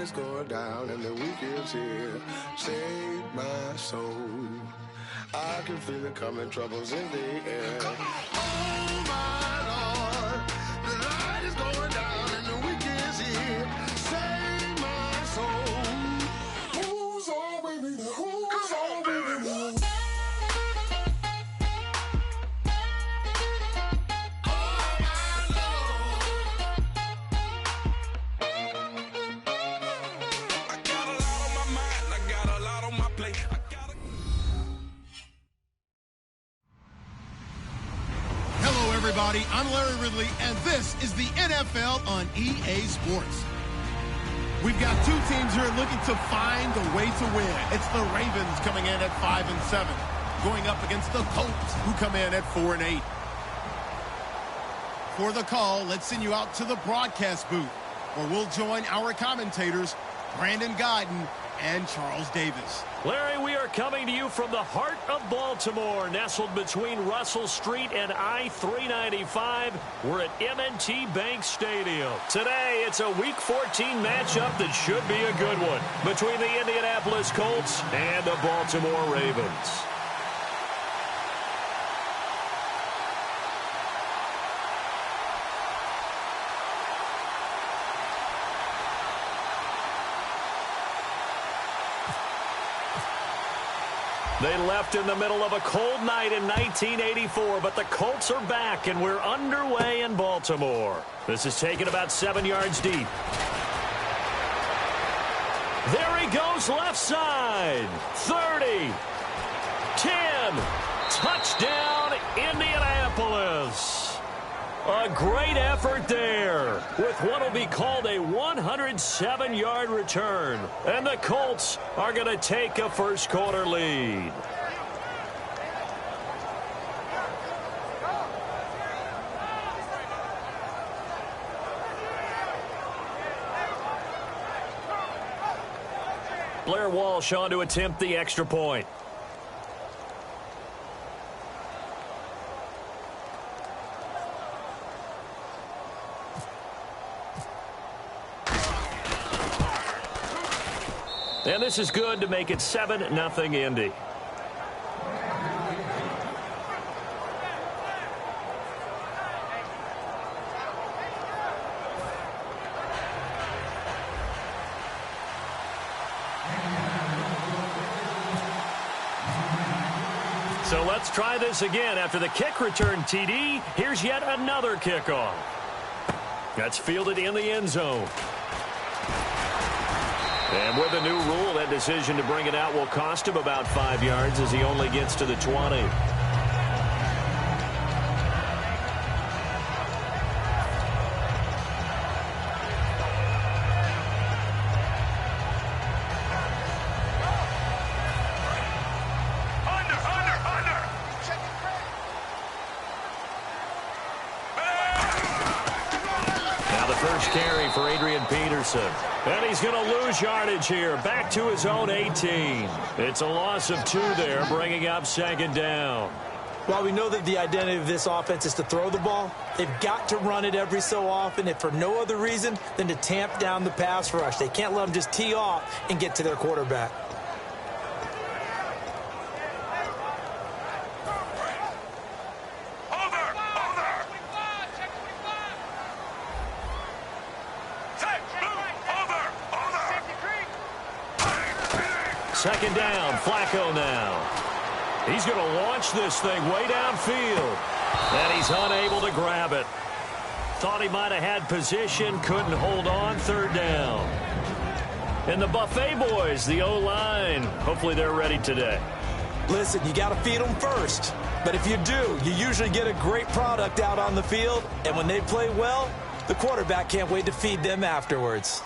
is going down and the week is here. Save my soul. I can feel it coming, troubles in the air. Oh my Lord, the light is going down and the week is here. Save my soul. Who's on with me now? Who's on with me now? I'm Larry Ridley, and this is the NFL on EA Sports. We've got two teams here looking to find a way to win. It's the Ravens coming in at 5-7, going up against the Colts, who come in at 4-8. For the call, let's send you out to the broadcast booth, where we'll join our commentators, Brandon Guyton and Charles Davis. Larry, we are coming to you from the heart of Baltimore, nestled between Russell Street and I-395. We're at M&T Bank Stadium. Today, it's a Week 14 matchup that should be a good one between the Indianapolis Colts and the Baltimore Ravens. They left in the middle of a cold night in 1984, but the Colts are back, and we're underway in Baltimore. This is taken about 7 yards deep. There he goes, left side. 30. 10. Touchdown, Indianapolis. A great effort there with what will be called a 107-yard return. And the Colts are going to take a first-quarter lead. Blair Walsh on to attempt the extra point. And this is good to make it 7-0 Indy. So let's try this again. After the kick return TD, here's yet another kickoff. That's fielded in the end zone. And with a new rule, that decision to bring it out will cost him about 5 yards as he only gets to the 20. Carry for Adrian Peterson. And he's going to lose yardage here. Back to his own 18. It's a loss of 2 there, bringing up second down. While we know that the identity of this offense is to throw the ball, they've got to run it every so often, if for no other reason than to tamp down the pass rush. They can't let them just tee off and get to their quarterback. Second down, Flacco now. He's going to launch this thing way downfield. And he's unable to grab it. Thought he might have had position, couldn't hold on, third down. And the Buffet boys, the O-line, hopefully they're ready today. Listen, you got to feed them first. But if you do, you usually get a great product out on the field. And when they play well, the quarterback can't wait to feed them afterwards.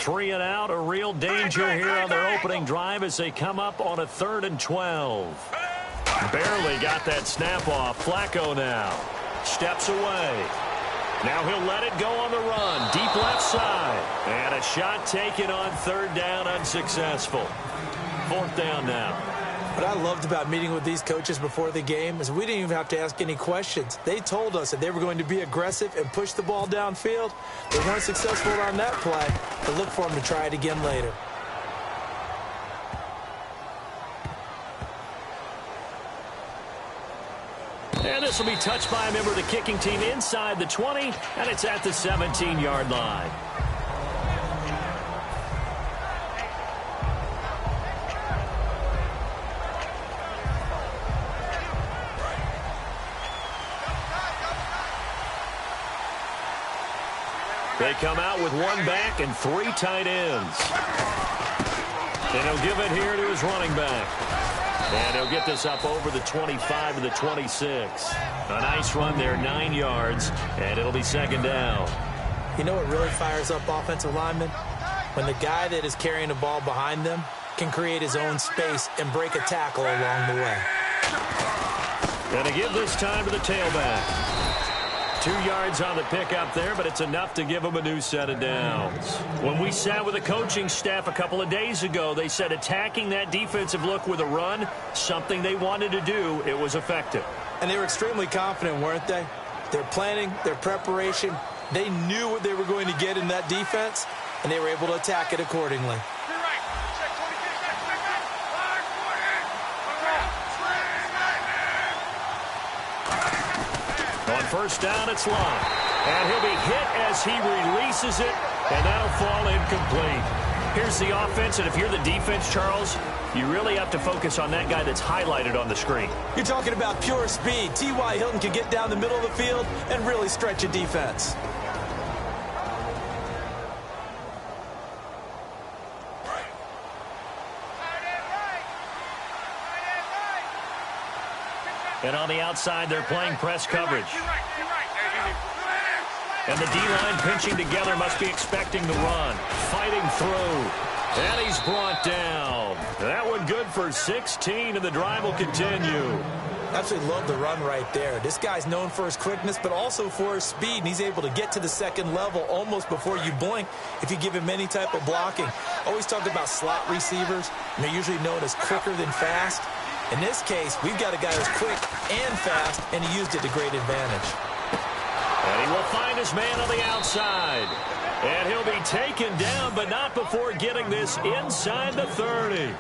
Three and out, a real danger here on their opening drive as they come up on a 3rd and 12. Barely got that snap off. Flacco now steps away. Now he'll let it go on the run. Deep left side. And a shot taken on third down, unsuccessful. Fourth down now. What I loved about meeting with these coaches before the game is we didn't even have to ask any questions. They told us that they were going to be aggressive and push the ball downfield. They weren't successful on that play, but look for them to try it again later. And this will be touched by a member of the kicking team inside the 20, and it's at the 17-yard line. They come out with one back and three tight ends. And he'll give it here to his running back. And he'll get this up over the 25 to the 26. A nice run there, 9 yards, and it'll be second down. You know what really fires up offensive linemen? When the guy that is carrying the ball behind them can create his own space and break a tackle along the way. Going to give this time to the tailback. 2 yards on the pickup there, but it's enough to give them a new set of downs. When we sat with the coaching staff a couple of days ago, they said attacking that defensive look with a run, something they wanted to do, it was effective. And they were extremely confident, weren't they? Their planning, their preparation, they knew what they were going to get in that defense, and they were able to attack it accordingly. On first down, it's Long. And he'll be hit as he releases it, and that'll fall incomplete. Here's the offense, and if you're the defense, Charles, you really have to focus on that guy that's highlighted on the screen. You're talking about pure speed. T.Y. Hilton can get down the middle of the field and really stretch a defense. And on the outside, they're playing press coverage. And the D-line pinching together must be expecting the run. Fighting through. And he's brought down. That one good for 16, and the drive will continue. Absolutely love the run right there. This guy's known for his quickness, but also for his speed, and he's able to get to the second level almost before you blink if you give him any type of blocking. Always talk about slot receivers, and they're usually known as quicker than fast. In this case, we've got a guy who's quick and fast, and he used it to great advantage. And he will find his man on the outside. And he'll be taken down, but not before getting this inside the 30.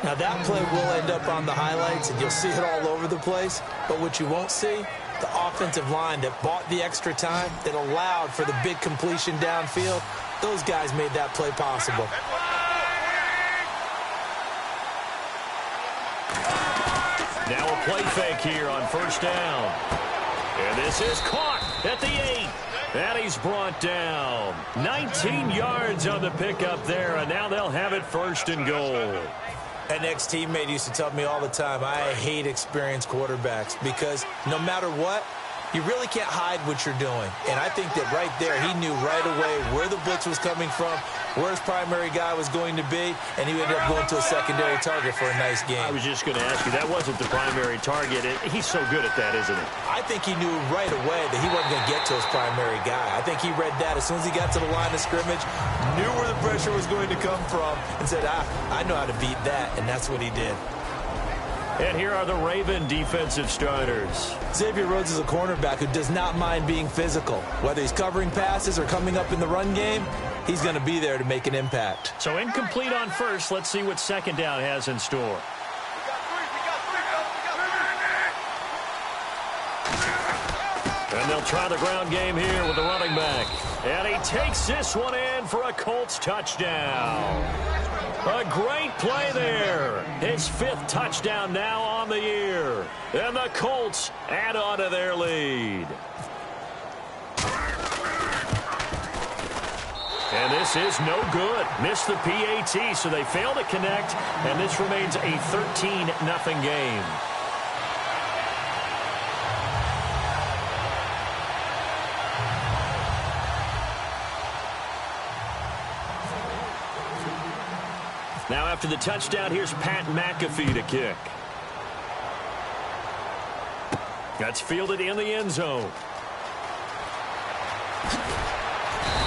Now, that play will end up on the highlights, and you'll see it all over the place. But what you won't see, the offensive line that bought the extra time, that allowed for the big completion downfield, those guys made that play possible. Now a play fake here on first down. And this is caught at the 8. And he's brought down. 19 yards on the pickup there, and now they'll have it first and goal. An ex-teammate used to tell me all the time, I hate experienced quarterbacks because no matter what, you really can't hide what you're doing. And I think that right there, he knew right away where the blitz was coming from, where his primary guy was going to be, and he ended up going to a secondary target for a nice game. I was just going to ask you, that wasn't the primary target. He's so good at that, isn't he? I think he knew right away that he wasn't going to get to his primary guy. I think he read that as soon as he got to the line of scrimmage, knew where the pressure was going to come from, and said, I know how to beat that, and that's what he did. And here are the Raven defensive starters. Xavier Rhodes is a cornerback who does not mind being physical. Whether he's covering passes or coming up in the run game, he's going to be there to make an impact. So incomplete on first. Let's see what second down has in store. And they'll try the ground game here with the running back. And he takes this one in for a Colts touchdown. A great play there. His 5th touchdown now on the year. And the Colts add on to their lead. And this is no good. Missed the PAT, so they fail to connect. And this remains a 13-0 game. Now after the touchdown, here's Pat McAfee to kick. That's fielded in the end zone.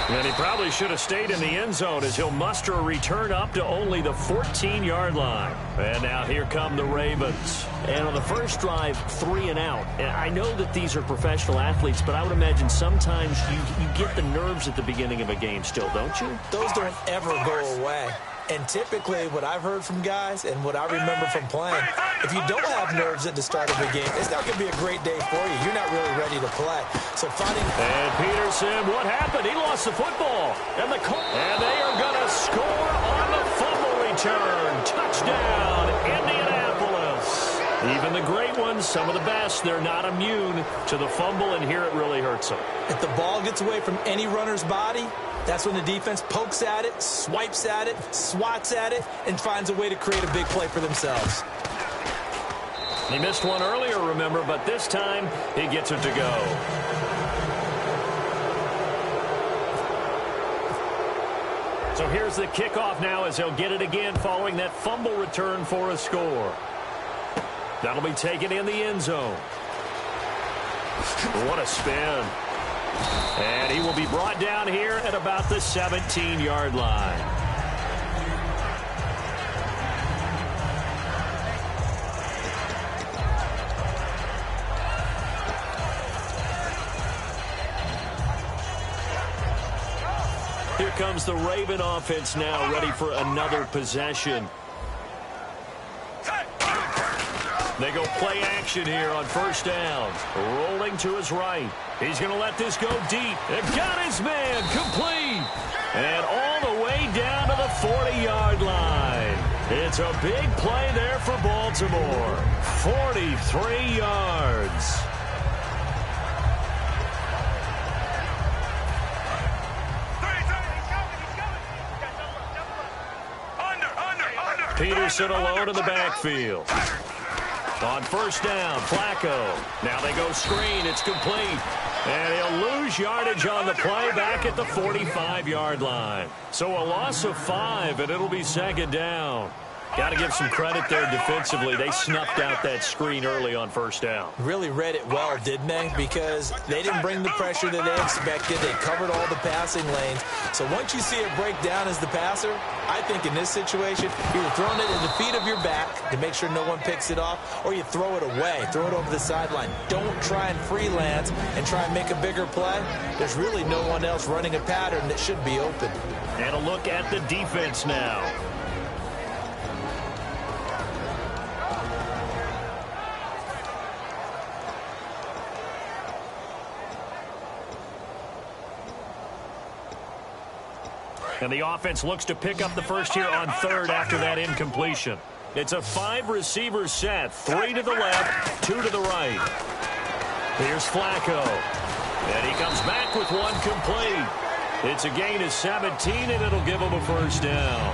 And he probably should have stayed in the end zone as he'll muster a return up to only the 14-yard line. And now here come the Ravens. And on the first drive, 3 and out. And I know that these are professional athletes, but I would imagine sometimes you get the nerves at the beginning of a game still, don't you? Those don't ever go away. And typically, what I've heard from guys and what I remember from playing, if you don't have nerves at the start of a game, it's not going to be a great day for you. You're not really ready to play. So finding... And Peterson, what happened? He lost the football. And they are going to score on the fumble return. Touchdown, Indianapolis. Even the great ones, some of the best, they're not immune to the fumble, and here it really hurts them. If the ball gets away from any runner's body, that's when the defense pokes at it, swipes at it, swats at it, and finds a way to create a big play for themselves. He missed one earlier, remember, but this time he gets it to go. So here's the kickoff now as he'll get it again following that fumble return for a score. That'll be taken in the end zone. What a spin. And he will be brought down here at about the 17-yard line. Here comes the Raven offense now, ready for another possession. They go play action here on first down. Rolling to his right. He's going to let this go deep. And got his man complete. And all the way down to the 40-yard line. It's a big play there for Baltimore. 43 yards. Peterson alone in the backfield. On first down, Flacco. Now they go screen. It's complete. And he'll lose yardage on the play back at the 45-yard line. So a loss of 5, and it'll be second down. Got to give some credit there defensively. They snuffed out that screen early on first down. Really read it well, didn't they? Because they didn't bring the pressure that they expected. They covered all the passing lanes. So once you see it break down as the passer, I think in this situation, you're throwing it at the feet of your back to make sure no one picks it off, or you throw it away, throw it over the sideline. Don't try and freelance and try and make a bigger play. There's really no one else running a pattern that should be open. And a look at the defense now. And the offense looks to pick up the first here on third after that incompletion. It's a 5-receiver set. 3 to the left, 2 to the right. Here's Flacco. And he comes back with one complete. It's a gain of 17, and it'll give him a first down.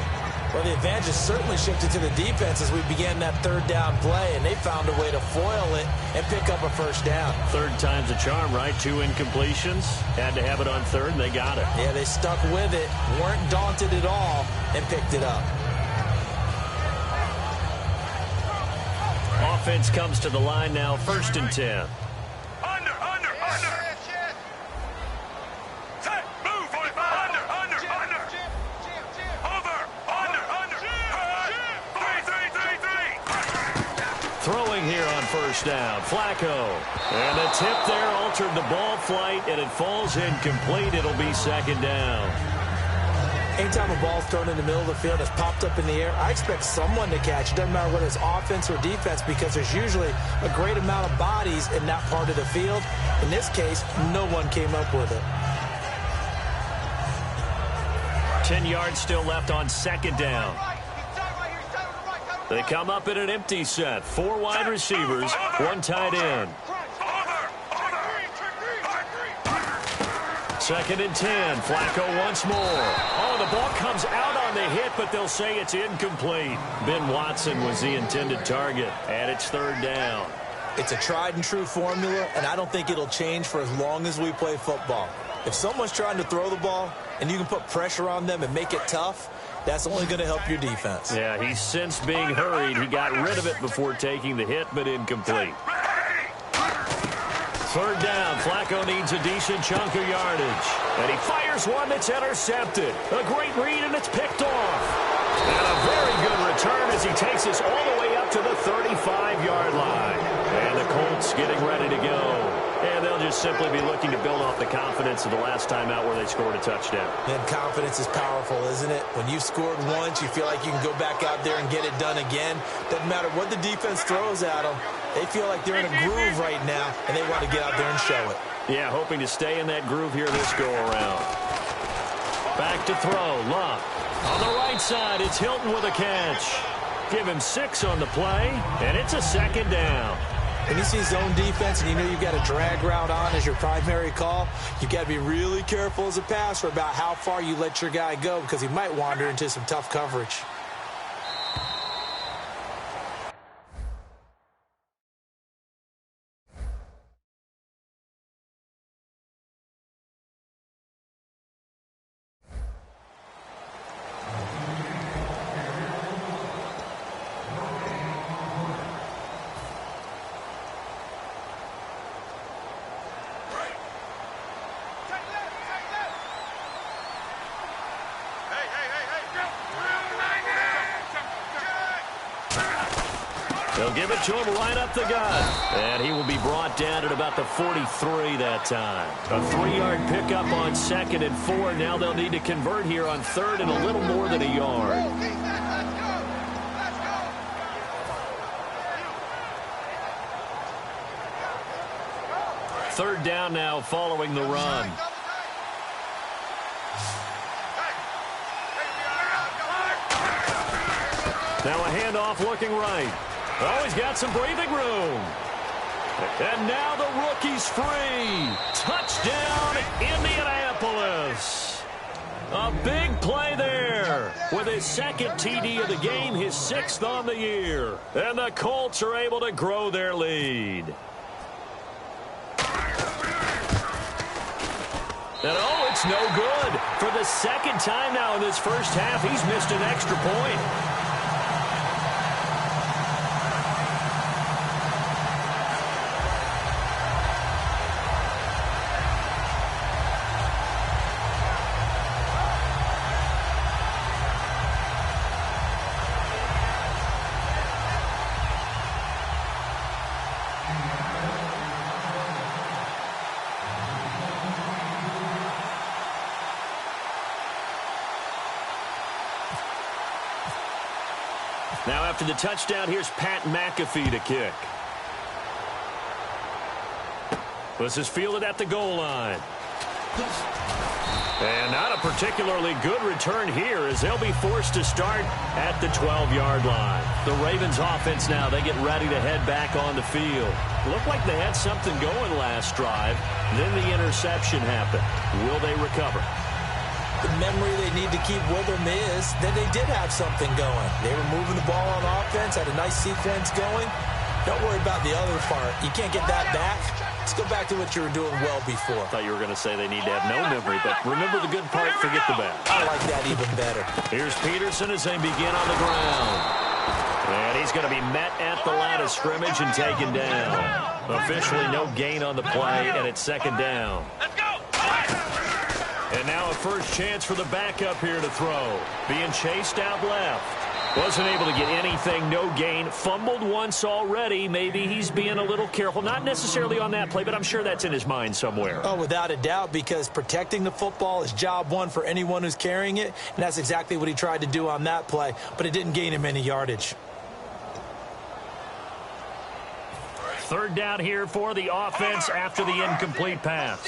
Well, the advantage has certainly shifted to the defense as we began that third down play, and they found a way to foil it and pick up a first down. Third time's a charm, right? 2 incompletions. Had to have it on third, and they got it. Yeah, they stuck with it, weren't daunted at all, and picked it up. Offense comes to the line now, 1st and 10. Throwing here on first down, Flacco. And the tip there altered the ball flight, and it falls incomplete. It'll be second down. Anytime a ball's thrown in the middle of the field that's popped up in the air, I expect someone to catch. It doesn't matter whether it's offense or defense, because there's usually a great amount of bodies in that part of the field. In this case, no one came up with it. 10 yards still left on second down. They come up in an empty set. 4 wide receivers, 1 tight end. 2nd and 10. Flacco once more. Oh, the ball comes out on the hit, but they'll say it's incomplete. Ben Watson was the intended target, and it's 3rd down. It's a tried and true formula, and I don't think it'll change for as long as we play football. If someone's trying to throw the ball and you can put pressure on them and make it tough, that's only going to help your defense. Yeah, he's since being hurried. He got rid of it before taking the hit, but incomplete. Third down. Flacco needs a decent chunk of yardage. And he fires one that's intercepted. A great read, and it's picked off. And a very good return as he takes us all the way up to the 35-yard line. And the Colts getting ready to go. And they'll just simply be looking to build off the confidence of the last time out where they scored a touchdown. And confidence is powerful, isn't it? When you've scored once, you feel like you can go back out there and get it done again. Doesn't matter what the defense throws at them. They feel like they're in a groove right now, and they want to get out there and show it. Yeah, hoping to stay in that groove here this go-around. Back to throw. Luck. On the right side, it's Hilton with a catch. Give him 6 on the play, and it's a second down. When you see zone defense and you know you've got a drag route on as your primary call, you've got to be really careful as a passer about how far you let your guy go because he might wander into some tough coverage. They'll give it to him right up the gut. And he will be brought down at about the 43 that time. A 3-yard pickup on 2nd and 4. Now they'll need to convert here on 3rd and a little more than a yard. Third down now following the run. Now a handoff looking right. Oh, he's got some breathing room. And now the rookie's free. Touchdown, Indianapolis. A big play there with his 2nd TD of the game, his 6th on the year. And the Colts are able to grow their lead. And oh, it's no good. For the 2nd time now in this first half, he's missed an extra point. Now after the touchdown, here's Pat McAfee to kick. This is fielded at the goal line. And not a particularly good return here as they'll be forced to start at the 12-yard line. The Ravens offense now, they get ready to head back on the field. Looked like they had something going last drive. Then the interception happened. Will they recover? The memory they need to keep with them is that they did have something going. They were moving the ball on offense, had a nice sequence going. Don't worry about the other part. You can't get that back. Let's go back to what you were doing well before. I thought you were going to say they need to have no memory, but remember the good part, forget the bad. I like that even better. Here's Peterson as they begin on the ground. And he's going to be met at the line of scrimmage and taken down. Officially no gain on the play, and it's 2nd down. Let's go! And now a first chance for the backup here to throw. Being chased out left. Wasn't able to get anything, no gain. Fumbled once already. Maybe he's being a little careful. Not necessarily on that play, but I'm sure that's in his mind somewhere. Oh, without a doubt, because protecting the football is job one for anyone who's carrying it, and that's exactly what he tried to do on that play, but it didn't gain him any yardage. Third down here for the offense after the incomplete pass.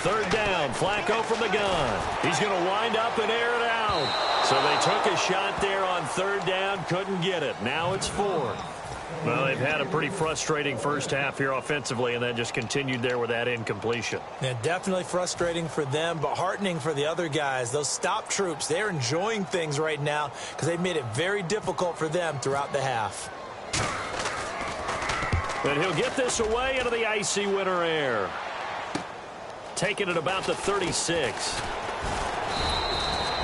Third down, Flacco from the gun. He's going to wind up and air it out. So they took a shot there on 3rd down, couldn't get it. Now it's 4th. Well, they've had a pretty frustrating first half here offensively, and that just continued there with that incompletion. Yeah, definitely frustrating for them, but heartening for the other guys. Those stop troops, they're enjoying things right now because they've made it very difficult for them throughout the half. And he'll get this away into the icy winter air. Taking it about the 36.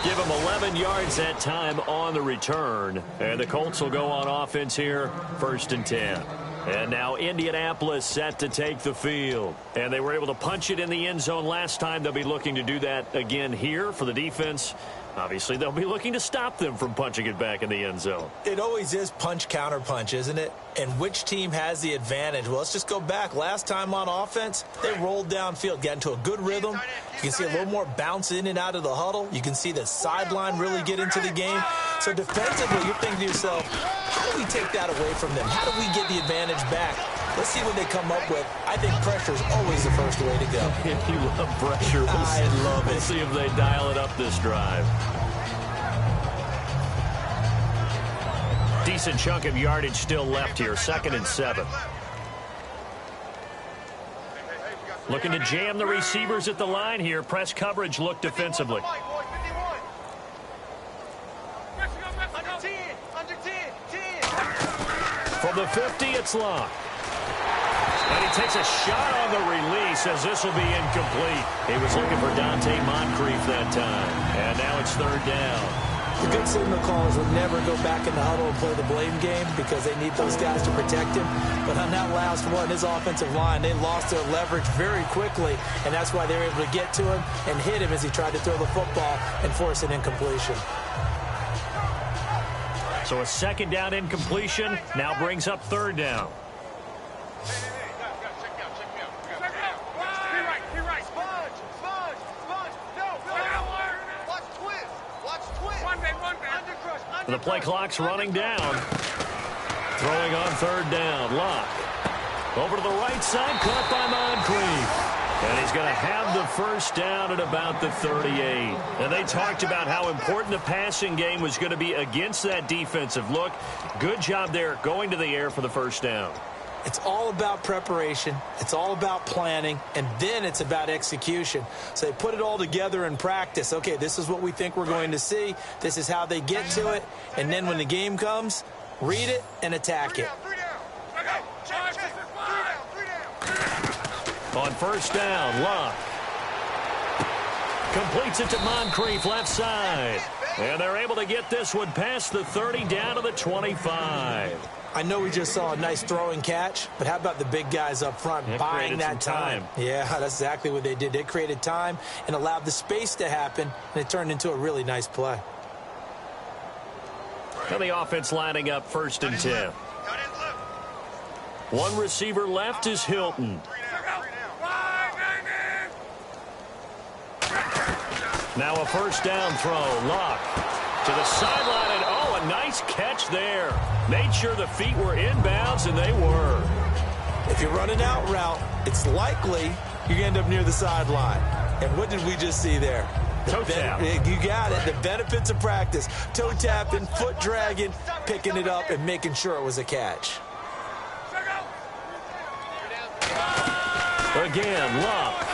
Give him 11 yards that time on the return. And the Colts will go on offense here, 1st and 10. And now Indianapolis set to take the field. And they were able to punch it in the end zone last time. They'll be looking to do that again here for the defense. Obviously, they'll be looking to stop them from punching it back in the end zone. It always is punch, counter punch, isn't it? And which team has the advantage? Well, let's just go back. Last time on offense, they rolled downfield, got into a good rhythm. You can see a little more bounce in and out of the huddle. You can see the sideline really get into the game. So defensively, you're thinking to yourself, how do we take that away from them? How do we get the advantage back? Let's see what they come up with. I think pressure is always the first way to go. You love pressure. I love it. We'll see if they dial it up this drive. Decent chunk of yardage still left here. 2nd and 7. Looking to jam the receivers at the line here. Press coverage look defensively. From the 50, it's Locke. And he takes a shot on the release as this will be incomplete. He was looking for Dante Moncrief that time. And now it's 3rd down. The good signal callers would never go back in the huddle and play the blame game because they need those guys to protect him. But on that last one, his offensive line, they lost their leverage very quickly, and that's why they were able to get to him and hit him as he tried to throw the football and force an incompletion. So a 2nd down incompletion now brings up 3rd down. The play clock's running down. Throwing on 3rd down. Locke. Over to the right side. Caught by Moncrief. And he's going to have the 1st down at about the 38. And they talked about how important the passing game was going to be against that defensive look. Good job there going to the air for the 1st down. It's all about preparation. It's all about planning. And then it's about execution. So they put it all together in practice. Okay, this is what we think we're going to see. This is how they get to it. And then when the game comes, read it and attack it. On 1st down, Locke completes it to Moncrief left side. And they're able to get this one past the 30 down to the 25. I know we just saw a nice throwing catch, but how about the big guys up front buying that time? Yeah, that's exactly what they did. They created time and allowed the space to happen, and it turned into a really nice play. And the offense lining up 1st and 10. One receiver left is Hilton. Now a 1st down throw. Locke to the sideline, and oh, a nice catch there. Made sure the feet were inbounds, and they were. If you're running out route, it's likely you're going to end up near the sideline. And what did we just see there? Toe tap. You got it. The benefits of practice. Toe tapping, foot dragging, picking it up, and making sure it was a catch. Again, Locke.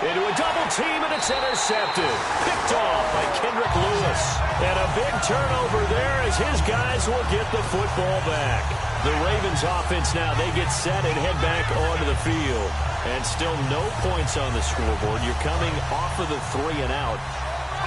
Into a double team, and it's intercepted. Picked off by Kendrick Lewis. And a big turnover there as his guys will get the football back. The Ravens offense now, they get set and head back onto the field. And still no points on the scoreboard. You're coming off of the 3 and out.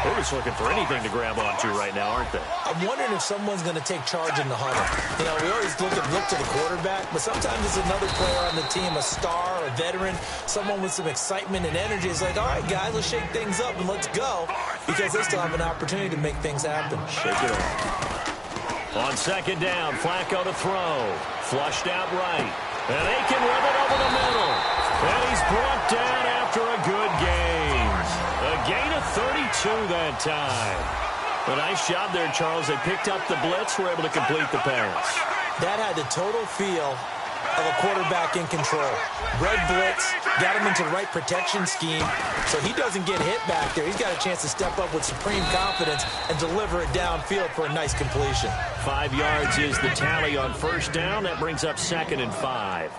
They're just looking for anything to grab onto right now, aren't they? I'm wondering if someone's going to take charge in the huddle. You know, we always look to the quarterback, but sometimes it's another player on the team, a star, a veteran, someone with some excitement and energy. It's like, all right, guys, let's shake things up and let's go, because they still have an opportunity to make things happen. Shake it off. On 2nd down, Flacco to throw. Flushed out right. And Aiken with it over the middle. And he's brought down after a good game. A gain of 32 that time. A nice job there, Charles. They picked up the blitz, were able to complete the pass. That had the total feel of a quarterback in control. Red blitz, got him into the right protection scheme, so he doesn't get hit back there. He's got a chance to step up with supreme confidence and deliver it downfield for a nice completion. 5 yards is the tally on 1st down. That brings up 2nd and 5.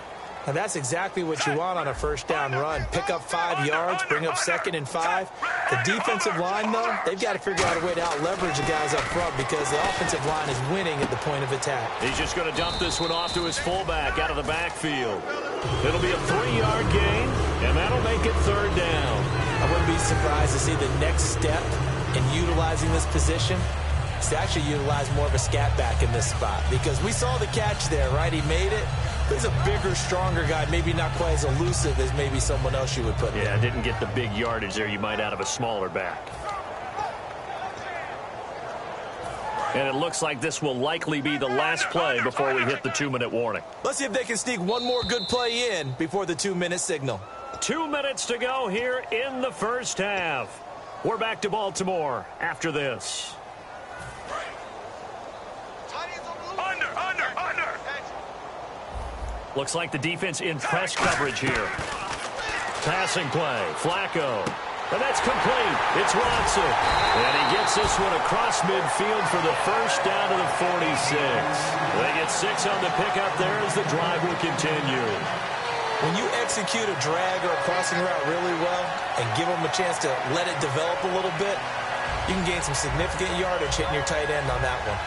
And that's exactly what you want on a 1st down run. Pick up 5 yards, bring up 2nd and 5. The defensive line, though, they've got to figure out a way to out-leverage the guys up front because the offensive line is winning at the point of attack. He's just going to dump this one off to his fullback out of the backfield. It'll be a 3-yard gain, and that'll make it 3rd down. A I wouldn't be surprised to see the next step in utilizing this position is to actually utilize more of a scat back in this spot, because we saw the catch there, right? He made it. He's a bigger, stronger guy, maybe not quite as elusive as maybe someone else you would put in. Yeah, didn't get the big yardage there you might out of a smaller back. And it looks like this will likely be the last play before we hit the 2-minute warning. Let's see if they can sneak one more good play in before the 2-minute signal. 2 minutes to go here in the first half. We're back to Baltimore after this. Under. Looks like the defense in press coverage here. Passing play, Flacco. And that's complete. It's Watson. And he gets this one across midfield for the first down to the 46. They get 6 on the pickup there as the drive will continue. When you execute a drag or a crossing route really well and give them a chance to let it develop a little bit, you can gain some significant yardage hitting your tight end on that one.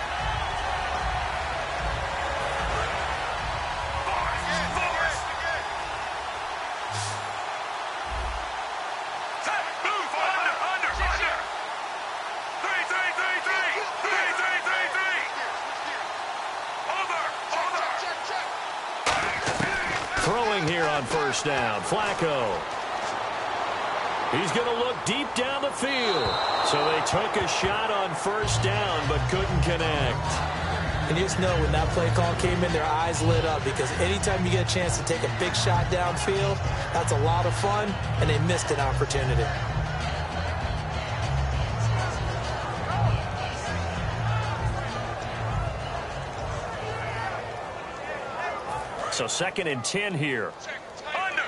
Throwing here on first down, Flacco. He's going to look deep down the field. So they took a shot on first down but couldn't connect. And you just know when that play call came in, their eyes lit up, because anytime you get a chance to take a big shot downfield, that's a lot of fun, and they missed an opportunity. So 2nd and 10 here. Under.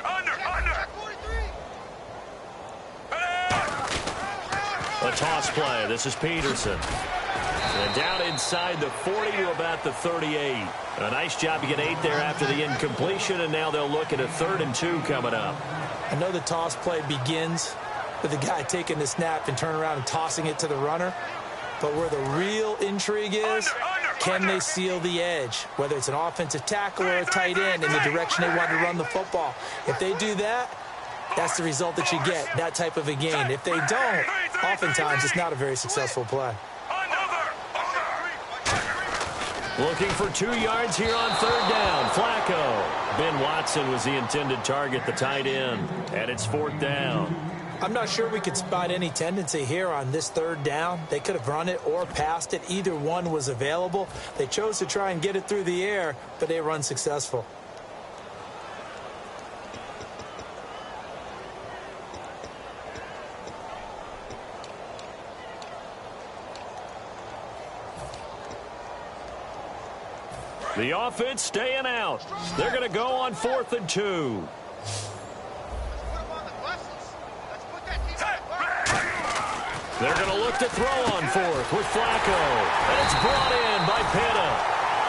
A toss play. This is Peterson. And down inside the 40 to about the 38. A nice job to get 8 there after the incompletion, and now they'll look at a 3rd and 2 coming up. I know the toss play begins with the guy taking the snap and turning around and tossing it to the runner. But where the real intrigue is, can they seal the edge, whether it's an offensive tackle or a tight end, in the direction they want to run the football? If they do that, that's the result that you get, that type of a gain. If they don't, oftentimes it's not a very successful play. Looking for 2 yards here on 3rd down. Flacco. Ben Watson was the intended target, the tight end, and it's 4th down. I'm not sure we could spot any tendency here on this 3rd down. They could have run it or passed it. Either one was available. They chose to try and get it through the air, but they were unsuccessful. The offense staying out. They're going to go on 4th and 2. They're going to look to throw on 4th with Flacco. And it's brought in by Pitta.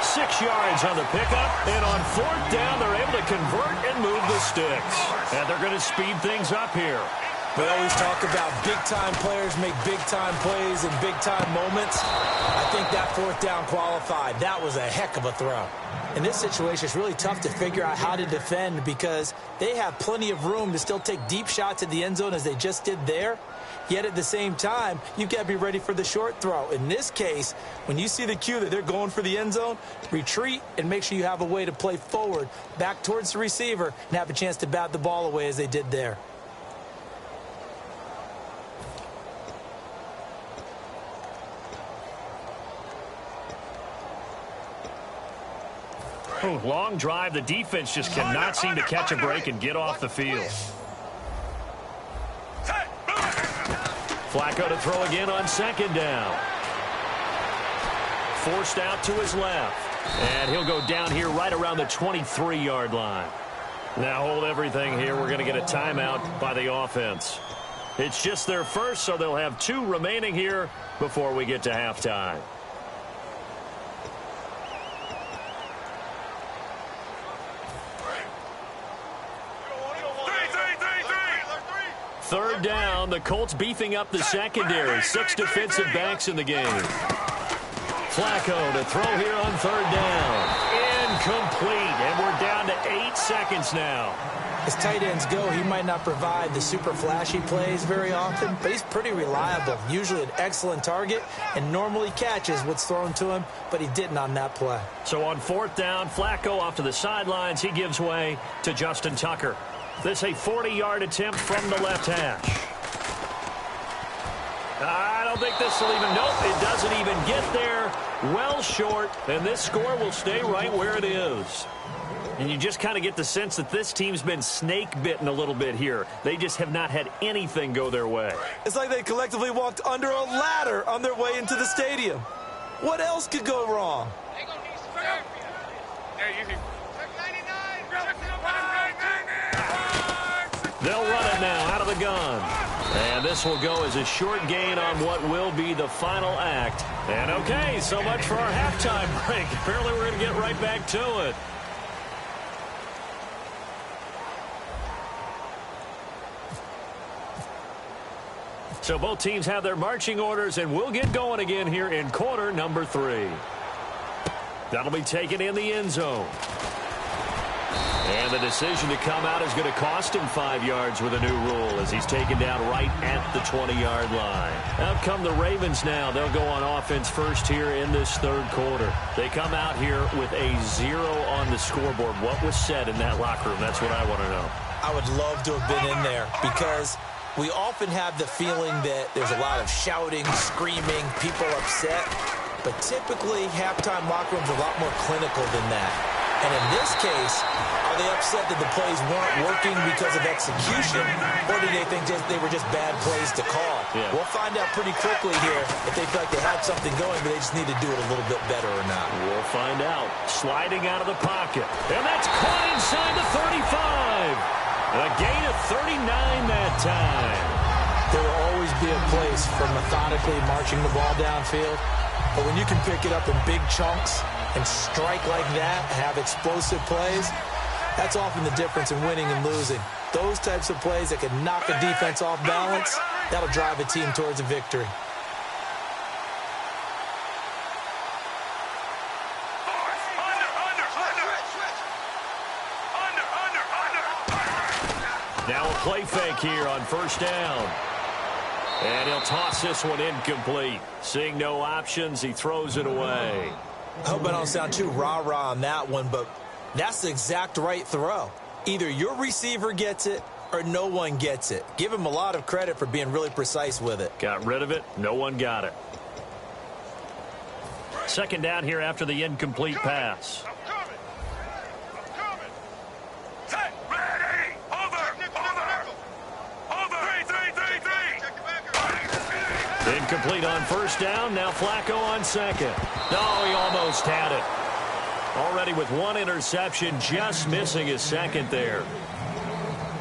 6 yards on the pickup. And on 4th down, they're able to convert and move the sticks. And they're going to speed things up here. We always talk about big-time players make big-time plays in big-time moments. I think that 4th down qualified. That was a heck of a throw. In this situation, it's really tough to figure out how to defend, because they have plenty of room to still take deep shots at the end zone as they just did there. Yet at the same time, you've got to be ready for the short throw. In this case, when you see the cue that they're going for the end zone, retreat and make sure you have a way to play forward, back towards the receiver, and have a chance to bat the ball away as they did there. Oh, long drive. The defense just cannot seem to catch a break and get off the field. Flacco to throw again on 2nd down. Forced out to his left. And he'll go down here right around the 23-yard line. Now hold everything here. We're going to get a timeout by the offense. It's just their first, so they'll have 2 remaining here before we get to halftime. Third down, the Colts beefing up the secondary. 6 defensive backs in the game. Flacco to throw here on 3rd down. Incomplete, and we're down to 8 seconds now. As tight ends go, he might not provide the super flashy plays very often, but he's pretty reliable, usually an excellent target, and normally catches what's thrown to him, but he didn't on that play. So on 4th down, Flacco off to the sidelines. He gives way to Justin Tucker. This a 40-yard attempt from the left hash. I don't think this will even, nope, it doesn't even get there. Well short, and this score will stay right where it is. And you just kind of get the sense that this team's been snake-bitten a little bit here. They just have not had anything go their way. It's like they collectively walked under a ladder on their way into the stadium. What else could go wrong? They'll run it now out of the gun. And this will go as a short gain on what will be the final act. And okay, so much for our halftime break. Apparently we're going to get right back to it. So both teams have their marching orders, and we'll get going again here in quarter number 3. That'll be taken in the end zone. And the decision to come out is going to cost him 5 yards with a new rule as he's taken down right at the 20-yard line. Out come the Ravens now. They'll go on offense first here in this third quarter. They come out here with a 0 on the scoreboard. What was said in that locker room? That's what I want to know. I would love to have been in there because we often have the feeling that there's a lot of shouting, screaming, people upset. But typically, halftime locker rooms are a lot more clinical than that. And in this case, are they upset that the plays weren't working because of execution, or do they think they were just bad plays to call? Yeah. We'll find out pretty quickly here if they feel like they had something going, but they just need to do it a little bit better or not. We'll find out. Sliding out of the pocket. And that's caught inside the 35. A gain of 39 that time. There will always be a place for methodically marching the ball downfield, but when you can pick it up in big chunks and strike like that, have explosive plays, that's often the difference in winning and losing. Those types of plays that can knock a defense off balance, that'll drive a team towards a victory. Now a play fake here on first down. And he'll toss this one incomplete. Seeing no options, he throws it away. I hope I don't sound too rah-rah on that one, but that's the exact right throw. Either your receiver gets it or no one gets it. Give him a lot of credit for being really precise with it. Got rid of it. No one got it. Second down here after the incomplete pass. Incomplete on first down. Now Flacco on second. No, he almost had it. Already with one interception, just missing his second there.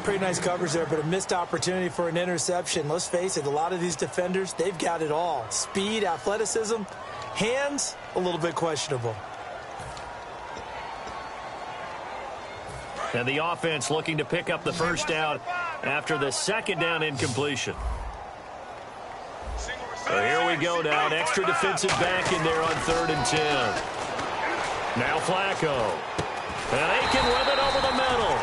Pretty nice coverage there, but a missed opportunity for an interception. Let's face it, a lot of these defenders, they've got it all. Speed, athleticism, hands, a little bit questionable. And the offense looking to pick up the first down after the second down incompletion. So here we go now. An extra defensive back in there on 3rd and 10. Now Flacco. And Aiken with it over the middle.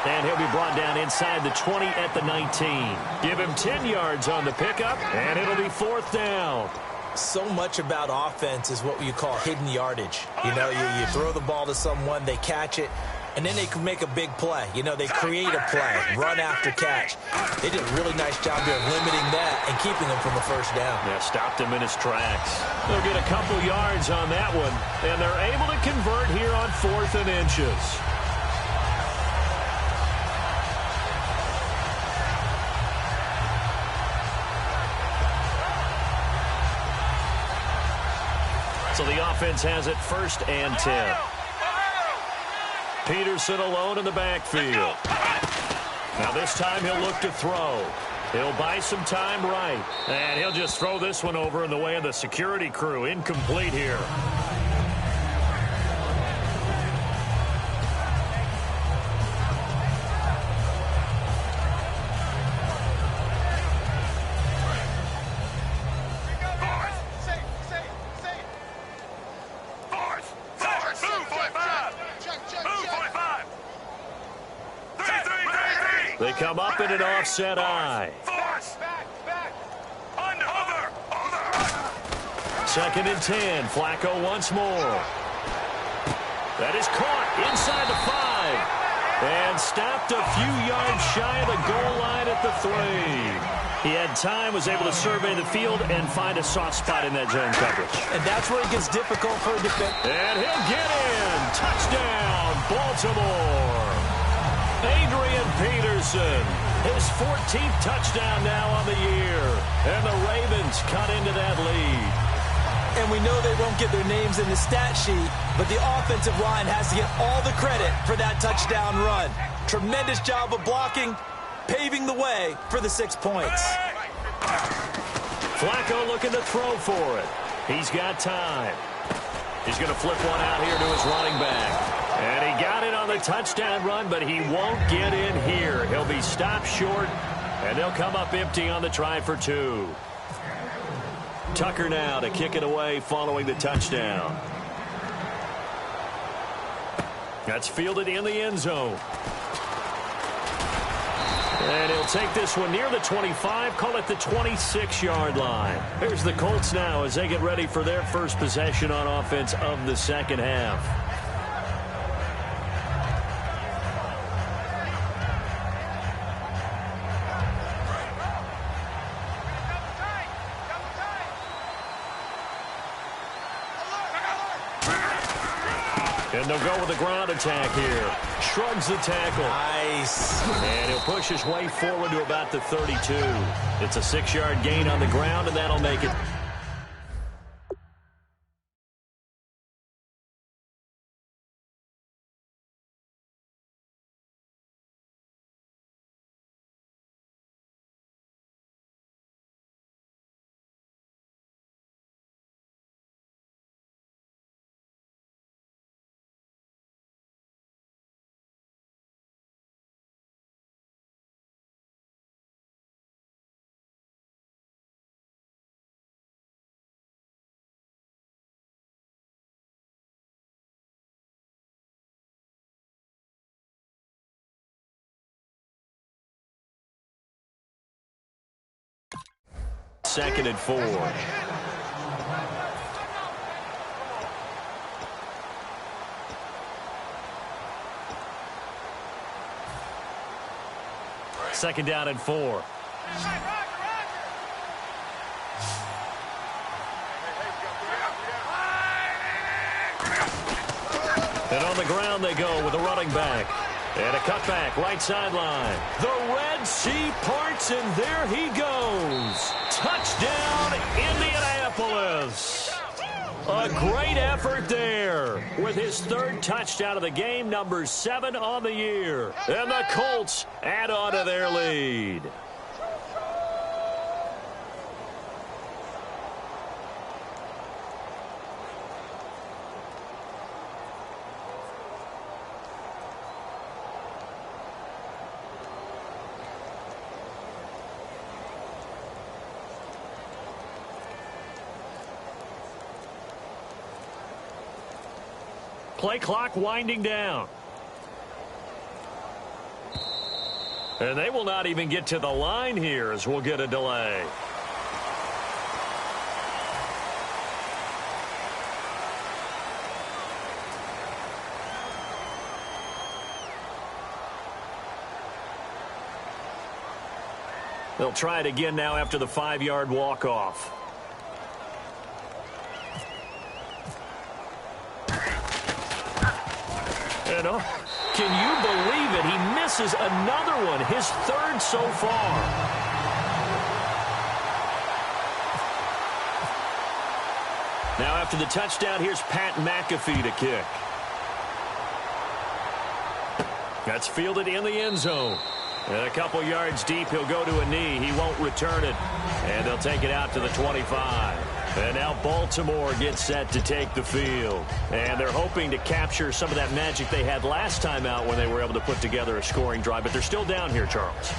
And he'll be brought down inside the 20 at the 19. Give him 10 yards on the pickup, and it'll be 4th down. So much about offense is what you call hidden yardage. You know, you throw the ball to someone, they catch it, and then they can make a big play. You know, they create a play, run after catch. They did a really nice job here of limiting that and keeping him from a first down. Yeah, stopped him in his tracks. They'll get a couple yards on that one, and they're able to convert here on 4th and inches. So the offense has it 1st and 10. Peterson alone in the backfield. Now this time he'll look to throw. He'll buy some time right. And he'll just throw this one over in the way of the security crew. Incomplete here. They come up in an offset eye. Second and 10. Flacco once more. That is caught inside the 5. And stopped a few yards shy of the goal line at the 3. He had time, was able to survey the field and find a soft spot in that zone coverage. And that's where it gets difficult for a defense. And he'll get in. Touchdown, Baltimore. Adrian Peterson, his 14th touchdown now on the year. And the Ravens cut into that lead. And we know they won't get their names in the stat sheet, but the offensive line has to get all the credit for that touchdown run. Tremendous job of blocking, paving the way for the 6 points. Flacco looking to throw for it. He's got time. He's going to flip one out here to his running back. And he got it on the touchdown run, but he won't get in here. He'll be stopped short, and they'll come up empty on the try for 2. Tucker now to kick it away following the touchdown. That's fielded in the end zone. And he'll take this one near the 25, call it the 26-yard line. Here's the Colts now as they get ready for their first possession on offense of the second half. And they'll go with a ground attack here. Shrugs the tackle. Nice. And he'll push his way forward to about the 32. It's a 6-yard gain on the ground, and that'll make it. Second and 4. Second down and 4. And on the ground they go with a running back. And a cutback, right sideline. The Red Sea parts, and there he goes. Touchdown, Indianapolis. A great effort there with his 3rd touchdown of the game, number 7 on the year. And the Colts add on to their lead. Play clock winding down. And they will not even get to the line here as we'll get a delay. They'll try it again now after the 5-yard walk-off. Can you believe it? He misses another one, his 3rd so far. Now after the touchdown, here's Pat McAfee to kick. That's fielded in the end zone. And a couple yards deep, he'll go to a knee. He won't return it. And they'll take it out to the 25. And now Baltimore gets set to take the field. And they're hoping to capture some of that magic they had last time out when they were able to put together a scoring drive. But they're still down here, Charles.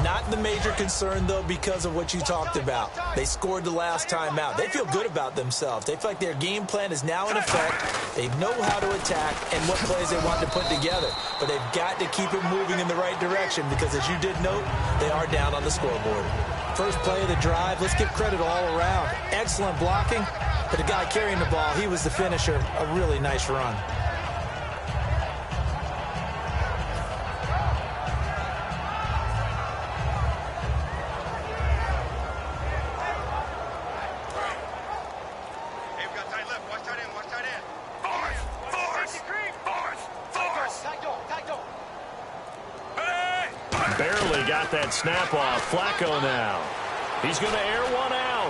Not the major concern, though, because of what you talked about. They scored the last time out. They feel good about themselves. They feel like their game plan is now in effect. They know how to attack and what plays they want to put together. But they've got to keep it moving in the right direction because, as you did note, they are down on the scoreboard. First play of the drive, let's give credit all around. Excellent blocking, but the guy carrying the ball, he was the finisher. A really nice run. Barely got that snap off. Flacco now. He's going to air one out.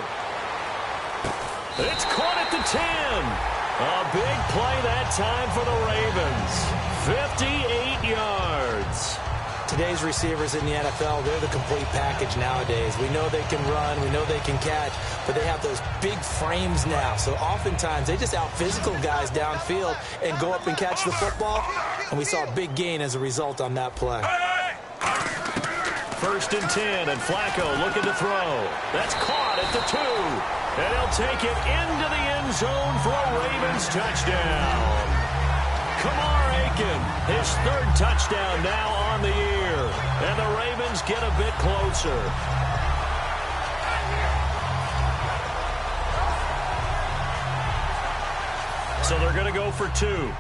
It's caught at the 10. A big play that time for the Ravens. 58 yards. Today's receivers in the NFL, they're the complete package nowadays. We know they can run, we know they can catch, but they have those big frames now. So oftentimes they just out-physical guys downfield and go up and catch the football. And we saw a big gain as a result on that play. First and 10, and Flacco looking to throw. That's caught at the 2. And he'll take it into the end zone for a Ravens touchdown. Kamar Aiken, his 3rd touchdown now on the year. And the Ravens get a bit closer. So they're going to go for 2.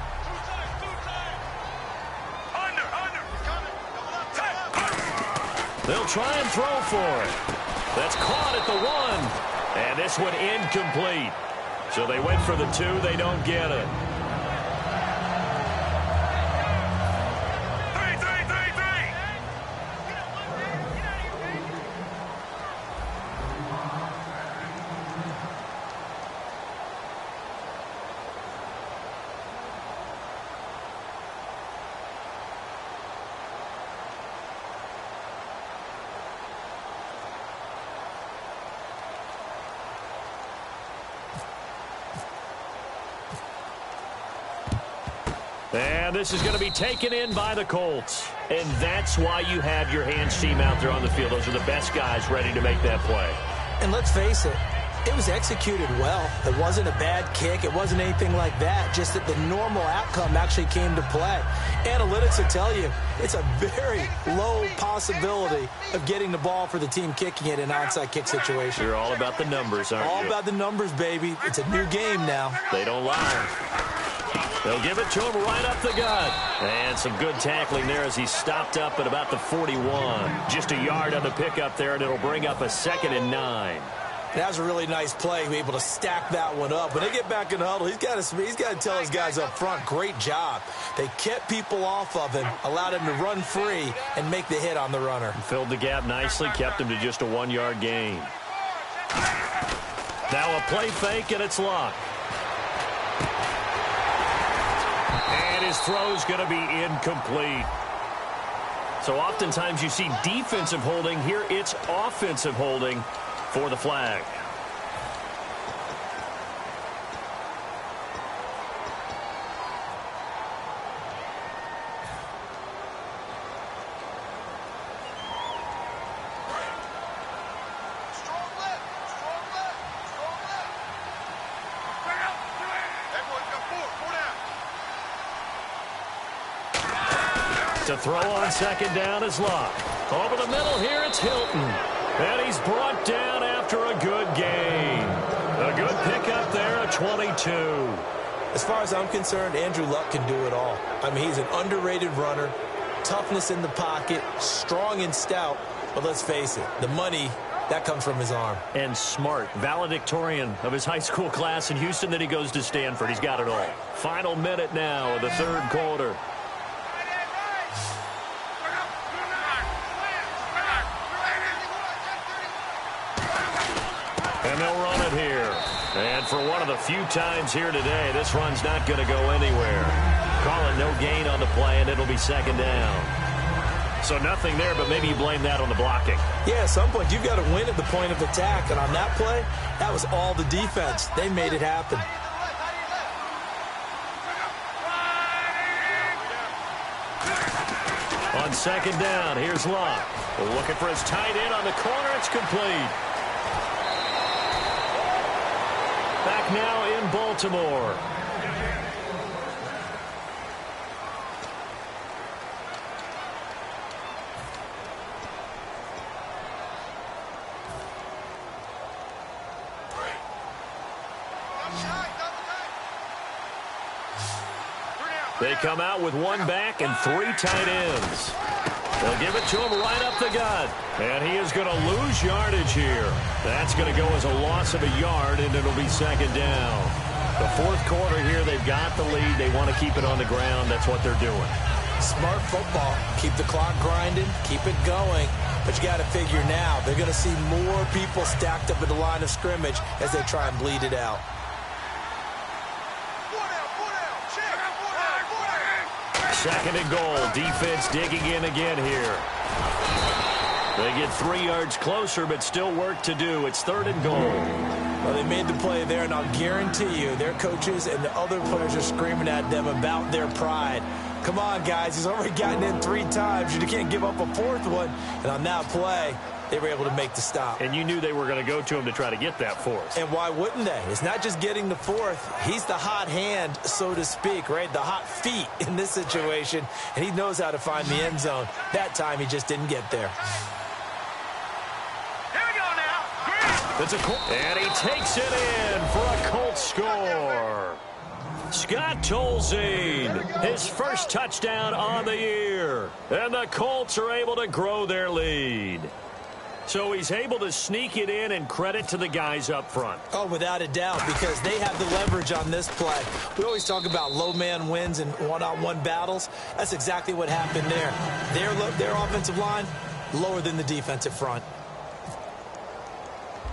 They'll try and throw for it. That's caught at the 1. And this one incomplete. So they went for the 2. They don't get it. And this is going to be taken in by the Colts. And that's why you have your hands team out there on the field. Those are the best guys ready to make that play. And let's face it, it was executed well. It wasn't a bad kick. It wasn't anything like that. Just that the normal outcome actually came to play. Analytics will tell you it's a very low possibility of getting the ball for the team kicking it in an onside kick situation. You're all about the numbers, aren't you? All about the numbers, baby. It's a new game now. They don't lie. They'll give it to him right up the gut. And some good tackling there as he stopped up at about the 41. Just a yard on the pickup there, and it'll bring up a 2nd and 9. That was a really nice play, be able to stack that one up. When they get back in the huddle, he's got to tell his guys up front, great job. They kept people off of him, allowed him to run free, and make the hit on the runner. Filled the gap nicely, kept him to just a 1-yard gain. Now a play fake, and it's locked. And his throw's going to be incomplete. So oftentimes you see defensive holding. Here it's offensive holding for the flag. To throw on 2nd down is Luck. Over the middle here, it's Hilton. And he's brought down after a good gain. A good pickup there at 22. As far as I'm concerned, Andrew Luck can do it all. I mean, he's an underrated runner, toughness in the pocket, strong and stout. But let's face it, the money, that comes from his arm. And smart, valedictorian of his high school class in Houston. Then he goes to Stanford. He's got it all. Final minute now of the 3rd quarter. And they'll run it here. And for one of the few times here today, this run's not going to go anywhere. Call it no gain on the play, and it'll be 2nd down. So nothing there, but maybe you blame that on the blocking. Yeah, at some point, you've got to win at the point of attack. And on that play, that was all the defense. They made it happen. On second down. Here's Luck. Looking for his tight end on the corner. It's complete. Back now in Baltimore. They come out with one back and 3 tight ends. They'll give it to him right up the gut. And he is going to lose yardage here. That's going to go as a loss of a yard, and it'll be second down. The fourth quarter here, they've got the lead. They want to keep it on the ground. That's what they're doing. Smart football. Keep the clock grinding. Keep it going. But you got to figure now, they're going to see more people stacked up at the line of scrimmage as they try and bleed it out. Second and goal. Defense digging in again here. They get 3 yards closer, but still work to do. It's third and goal. Well, they made the play there, and I'll guarantee you their coaches and the other players are screaming at them about their pride. Come on, guys. He's already gotten in 3 times. You can't give up a 4th one. And on that play, they were able to make the stop. And you knew they were going to go to him to try to get that 4th. And why wouldn't they? It's not just getting the 4th. He's the hot hand, so to speak, right? The hot feet in this situation. And he knows how to find the end zone. That time, he just didn't get there. Here we go now. It's a Colt. And he takes it in for a Colt score. Scott Tolzien, his first touchdown on the year. And the Colts are able to grow their lead. So he's able to sneak it in, and credit to the guys up front. Oh, without a doubt, because they have the leverage on this play. We always talk about low man wins in one-on-one battles. That's exactly what happened there. Their offensive line, lower than the defensive front.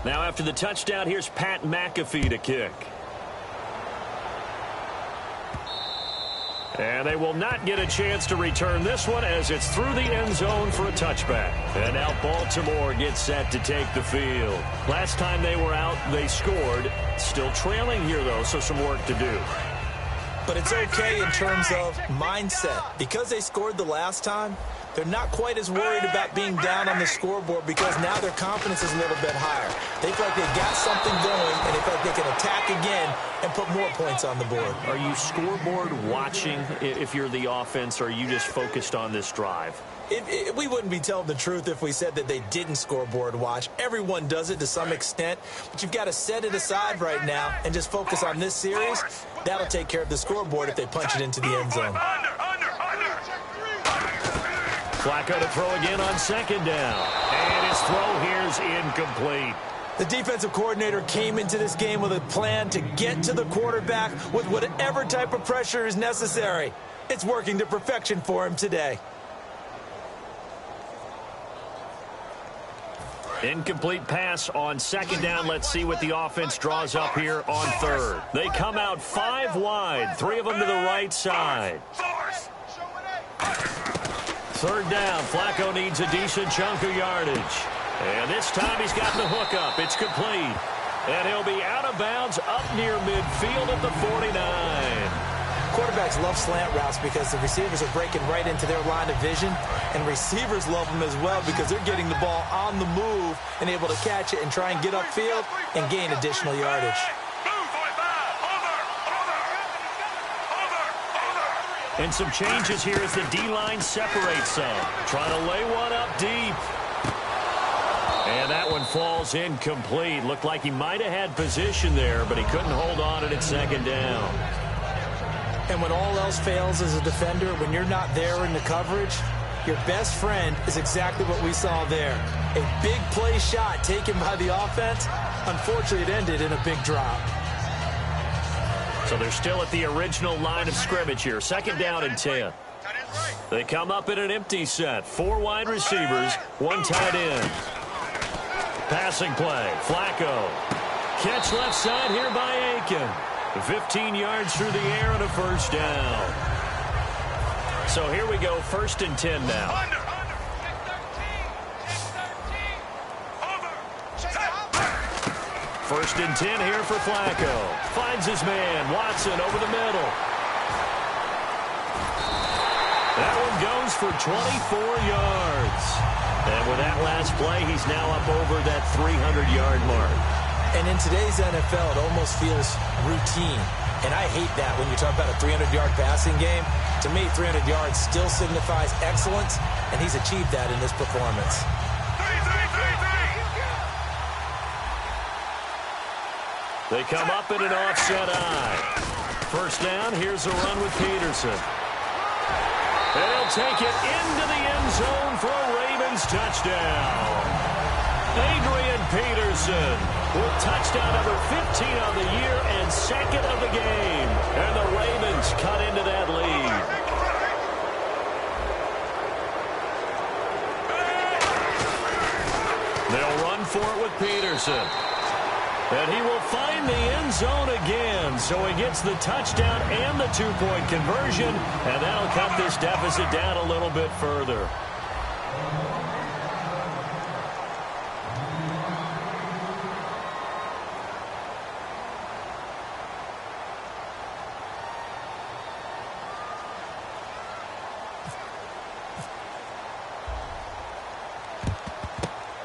Now after the touchdown, here's Pat McAfee to kick. And they will not get a chance to return this one as it's through the end zone for a touchback. And now Baltimore gets set to take the field. Last time they were out, they scored. Still trailing here, though, so some work to do. But it's okay in terms of mindset. Because they scored the last time, they're not quite as worried about being down on the scoreboard because now their confidence is a little bit higher. They feel like they've got something going, and they feel like they can attack again and put more points on the board. Are you scoreboard watching if you're the offense, or are you just focused on this drive? We wouldn't be telling the truth if we said that they didn't scoreboard watch. Everyone does it to some extent, but you've got to set it aside right now and just focus on this series. That'll take care of the scoreboard if they punch it into the end zone. Flacco to throw again on second down. And his throw here is incomplete. The defensive coordinator came into this game with a plan to get to the quarterback with whatever type of pressure is necessary. It's working to perfection for him today. Incomplete pass on second down. Let's see what the offense draws up here on third. They come out 5 wide, 3 of them to the right side. Third down. Flacco needs a decent chunk of yardage. And this time he's got the hook up. It's complete. And he'll be out of bounds up near midfield at the 49. Quarterbacks love slant routes because the receivers are breaking right into their line of vision, and receivers love them as well because they're getting the ball on the move and able to catch it and try and get upfield and gain additional yardage. And some changes here as the D-line separates some. Trying to lay one up deep. And that one falls incomplete. Looked like he might have had position there, but he couldn't hold on at second down. And when all else fails as a defender, when you're not there in the coverage, your best friend is exactly what we saw there. A big play shot taken by the offense. Unfortunately, it ended in a big drop. So they're still at the original line of scrimmage here. Second down and 10. They come up in an empty set. 4 wide receivers, 1 tight end. Passing play. Flacco. Catch left side here by Aiken. 15 yards through the air and a first down. So here we go, 1st and 10 now. First and 10 here for Flacco. Finds his man, Watson, over the middle. That one goes for 24 yards. And with that last play, he's now up over that 300-yard mark. And in today's NFL, it almost feels routine. And I hate that when you talk about a 300-yard passing game. To me, 300 yards still signifies excellence, and he's achieved that in this performance. They come up in an offset eye. First down, here's a run with Peterson. And he'll take it into the end zone for a Ravens touchdown. Adrian Peterson with touchdown number 15 of the year and second of the game. And the Ravens cut into that lead. They'll run for it with Peterson. And he will find the end zone again. So he gets the touchdown and the two-point conversion. And that'll cut this deficit down a little bit further.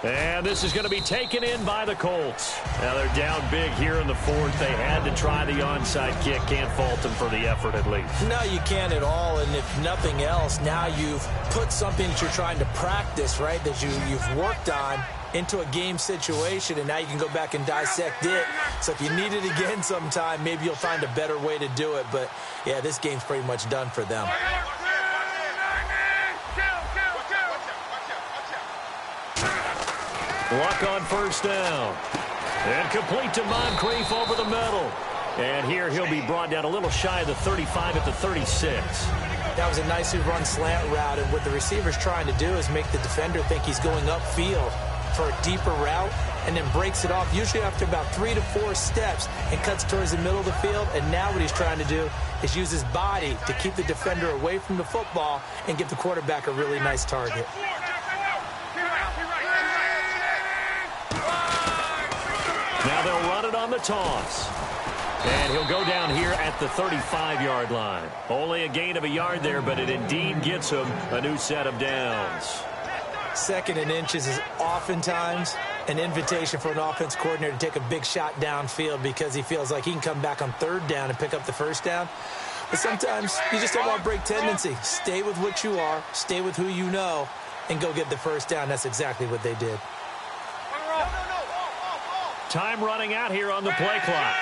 And this is going to be taken in by the Colts. Now they're down big here in the fourth. They had to try the onside kick. Can't fault them for the effort at least. No, you can't at all. And if nothing else, now you've put something that you're trying to practice, right, that you've worked on into a game situation, and now you can go back and dissect it. So if you need it again sometime, maybe you'll find a better way to do it. But, yeah, this game's pretty much done for them. Luck on first down. And complete to Moncrief over the middle. And here he'll be brought down a little shy of the 35 at the 36. That was a nicely run slant route, and what the receiver's trying to do is make the defender think he's going upfield for a deeper route and then breaks it off, usually after about 3 to 4 steps, and cuts towards the middle of the field. And now what he's trying to do is use his body to keep the defender away from the football and give the quarterback a really nice target. Now they'll run it on the toss. And he'll go down here at the 35-yard line. Only a gain of a yard there, but it indeed gets him a new set of downs. Second and inches is oftentimes an invitation for an offense coordinator to take a big shot downfield because he feels like he can come back on third down and pick up the first down. But sometimes you just don't want to break tendency. Stay with what you are, stay with who you know, and go get the first down. That's exactly what they did. Time running out here on the play clock.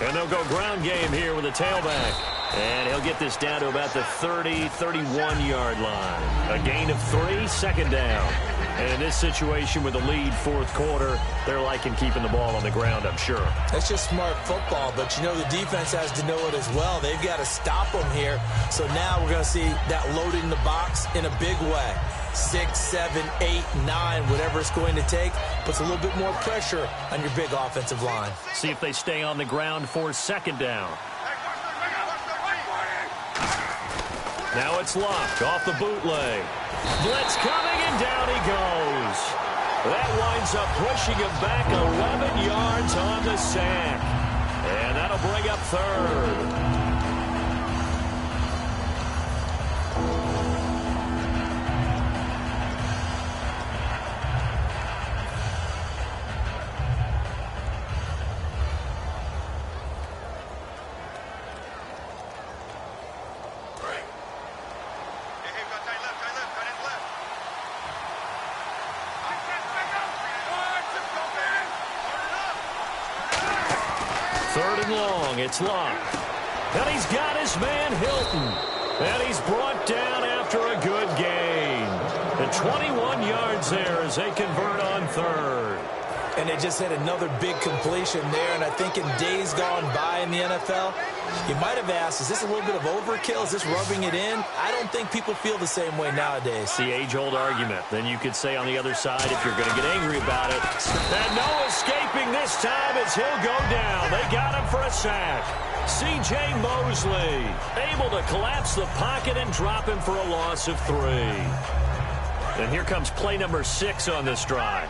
And they'll go ground game here with a tailback. And he'll get this down to about the 30, 31-yard line. A gain of 3, second down. And in this situation with the lead fourth quarter, they're liking keeping the ball on the ground, I'm sure. That's just smart football, but you know the defense has to know it as well. They've got to stop them here. So now we're going to see that loading the box in a big way. 6, 7, 8, 9, whatever it's going to take, puts a little bit more pressure on your big offensive line. See if they stay on the ground for second down. Now it's Luck off the bootleg. Blitz coming, and down he goes. That winds up pushing him back 11 yards on the sack. And that'll bring up third. Third and long, it's Luck. And he's got his man Hilton. And he's brought down after a good gain. And 21 yards there as they convert on third. And they just had another big completion there. And I think in days gone by in the NFL, you might have asked, is this a little bit of overkill? Is this rubbing it in? I don't think people feel the same way nowadays. The age-old argument. Then you could say on the other side, if you're going to get angry about it. And no escaping this time as he'll go down. They got him for a sack. C.J. Mosley able to collapse the pocket and drop him for a loss of 3. And here comes play number 6 on this drive.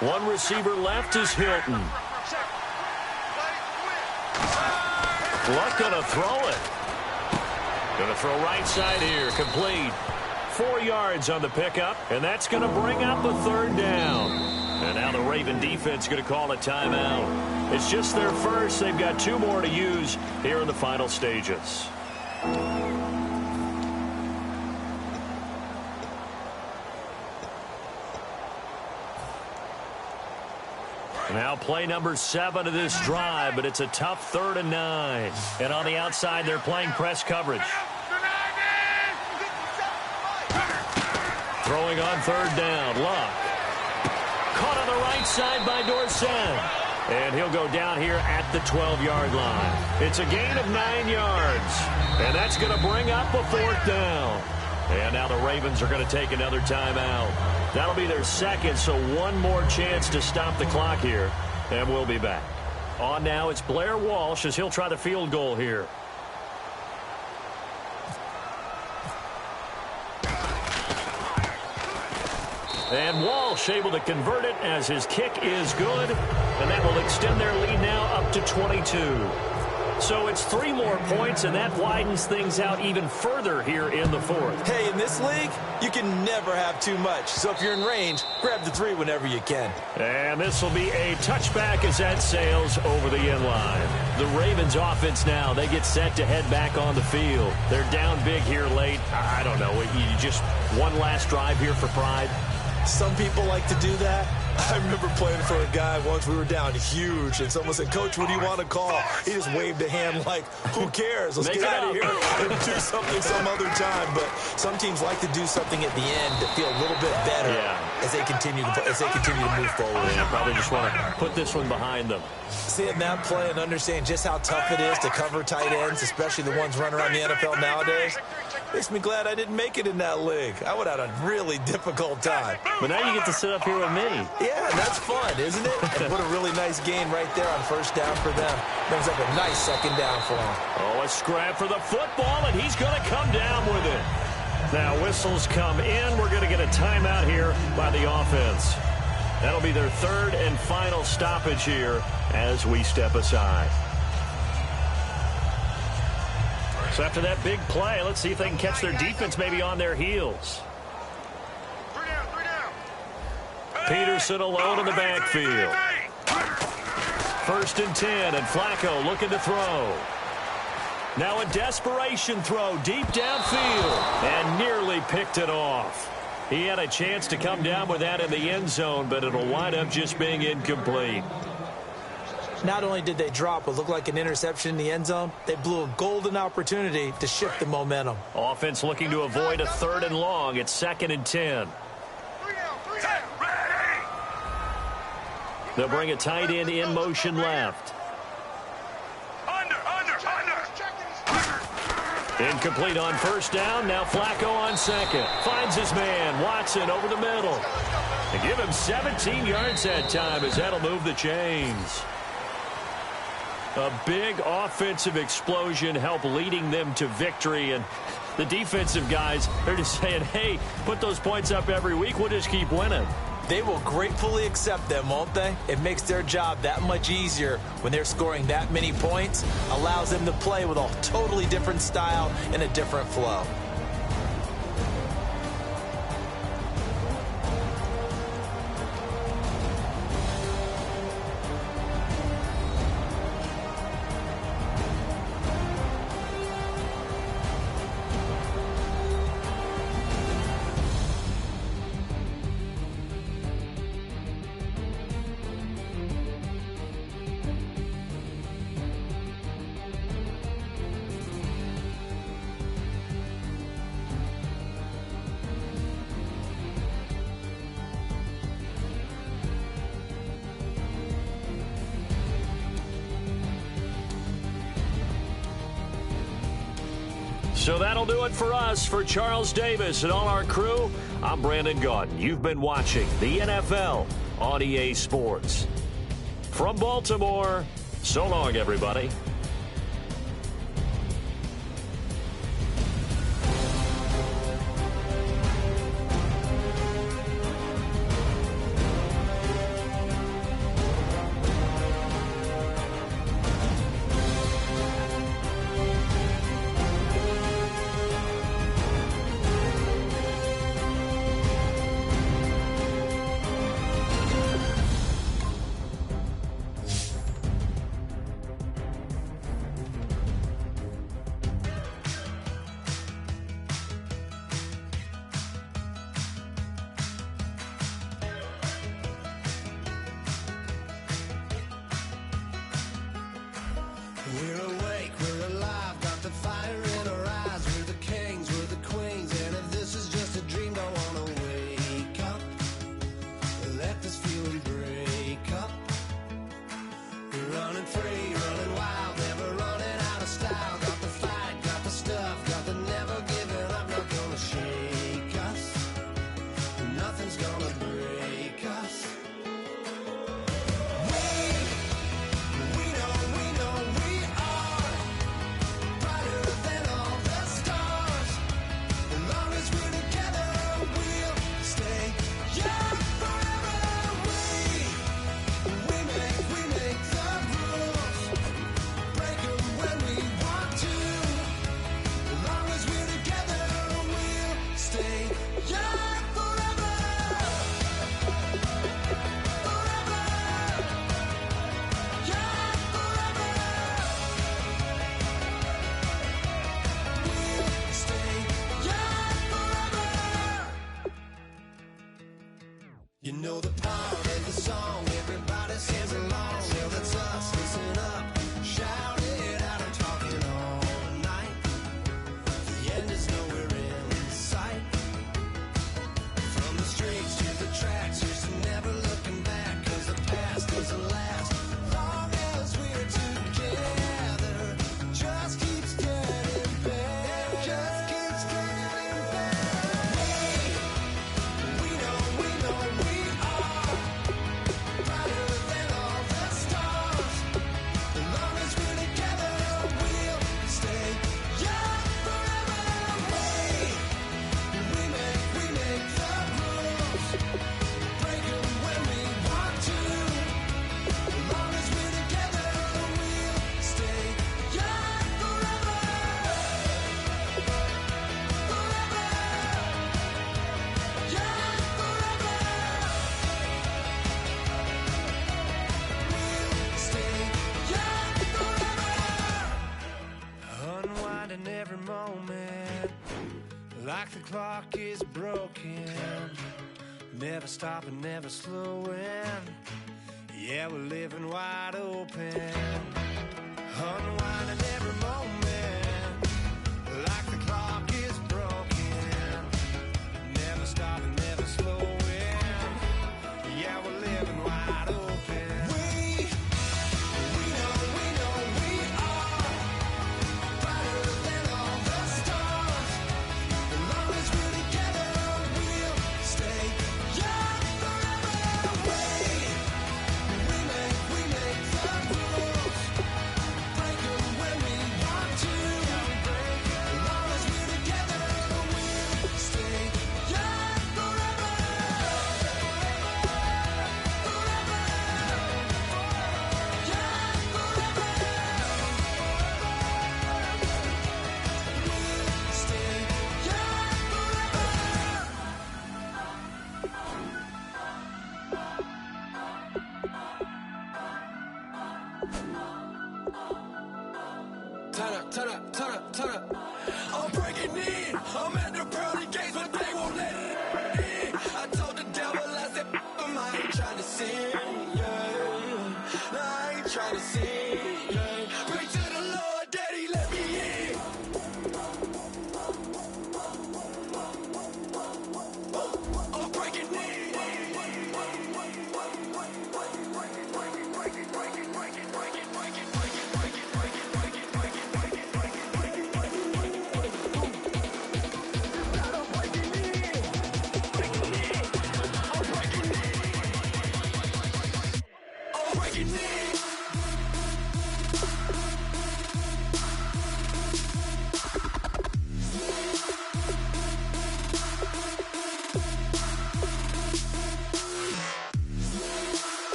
One receiver left is Hilton. Luck going to throw it. Going to throw right side here. Complete. 4 yards on the pickup, and that's going to bring up a third down. And now the Raven defense going to call a timeout. It's just their first. They've got 2 more to use here in the final stages. Now play number 7 of this drive, but it's a tough 3rd and 9. And on the outside, they're playing press coverage. Throwing on 3rd down, Luck. Caught on the right side by Dorsett. And he'll go down here at the 12-yard line. It's a gain of 9 yards. And that's going to bring up a 4th down. And now the Ravens are going to take another timeout. That'll be their second, so one more chance to stop the clock here. And we'll be back. On now, it's Blair Walsh as he'll try the field goal here. And Walsh able to convert it as his kick is good. And that will extend their lead now up to 22. So it's 3 more points, and that widens things out even further here in the 4th. Hey, in this league, you can never have too much. So if you're in range, grab the 3 whenever you can. And this will be a touchback as that sails over the end line. The Ravens offense now, they get set to head back on the field. They're down big here late. I don't know, you just one last drive here for pride. Some people like to do that. I remember playing for a guy once. We were down huge, and someone said, "Coach, what do you want to call?" He just waved a hand like, "Who cares? Let's get out of here and do something some other time." But some teams like to do something at the end to feel a little bit better as they continue to move forward. Yeah, probably just want to put this one behind them. Seeing that play and understanding just how tough it is to cover tight ends, especially the ones running around the NFL nowadays, makes me glad I didn't make it in that league. I would have had a really difficult time. But now you get to sit up here with me. Yeah, that's fun, isn't it? And what a really nice gain right there on 1st down for them. Brings up a nice 2nd down for them. Oh, a scrap for the football, and he's going to come down with it. Now whistles come in. We're going to get a timeout here by the offense. That'll be their 3rd and final stoppage here as we step aside. So after that big play, let's see if they can catch their defense maybe on their heels. Peterson alone in the backfield. 1st and 10, and Flacco looking to throw. Now a desperation throw deep downfield, and nearly picked it off. He had a chance to come down with that in the end zone, but it'll wind up just being incomplete. Not only did they drop what looked like an interception in the end zone, they blew a golden opportunity to shift the momentum. Offense looking to avoid a 3rd and long. It's 2nd and 10. They'll bring a tight end in motion left. Incomplete on 1st down. Now Flacco on 2nd. Finds his man. Watson over the middle. They give him 17 yards that time as that'll move the chains. A big offensive explosion helped leading them to victory. And the defensive guys, they're just saying, hey, put those points up every week. We'll just keep winning. They will gratefully accept them, won't they? It makes their job that much easier when they're scoring that many points. Allows them to play with a totally different style and a different flow. So that'll do it for us. For Charles Davis and all our crew, I'm Brandon Gaudin. You've been watching the NFL on EA Sports. From Baltimore, so long, everybody. We're awake, we're alive, got the fire in our eyes. We're the kings, we're the queens, and if this is just a dream, don't wanna wake up. Let this feeling break up. We're running free, running wild, never running out of style. Got the fight, got the stuff, got the never giving up. Not gonna shake us, nothing's gonna break us. You know the part of the song, everybody sings along. Well, that's us, listen up, shout it out, I'm talking all night. The end is nowhere in sight. From the streets to the tracks, here's to never looking back, 'cause the past doesn't last. Long as we're together, just keeps getting better, just keeps getting better. We know we are brighter than all the stars. As long as we're together, we'll stay young forever. We make the rules, break them when we want to. As long as we're together, we'll stay young forever. Forever. Young forever. We'll stay young forever. Unwinding every moment, like the clock is broken. Never stopping, never slowing. Yeah, we're living wide open. Unwinding every moment, like the clock is broken. Never stopping, never slowing. Yeah, we're living wide open. We know we are brighter than all the stars. As long as we're together, we'll stay young forever. We make the rules, break them when we want to. As long as we're together, we'll stay young forever. Forever. Young forever. We'll stay young forever. Turn up. I'm breaking in. I'm at the pearly gates, but they won't let it in. I told the devil, I said, I ain't trying to sin, yeah. No, I ain't trying to sin, yeah. Pray to the Lord, Daddy, let me in. I'm breaking in. I'm breaking in.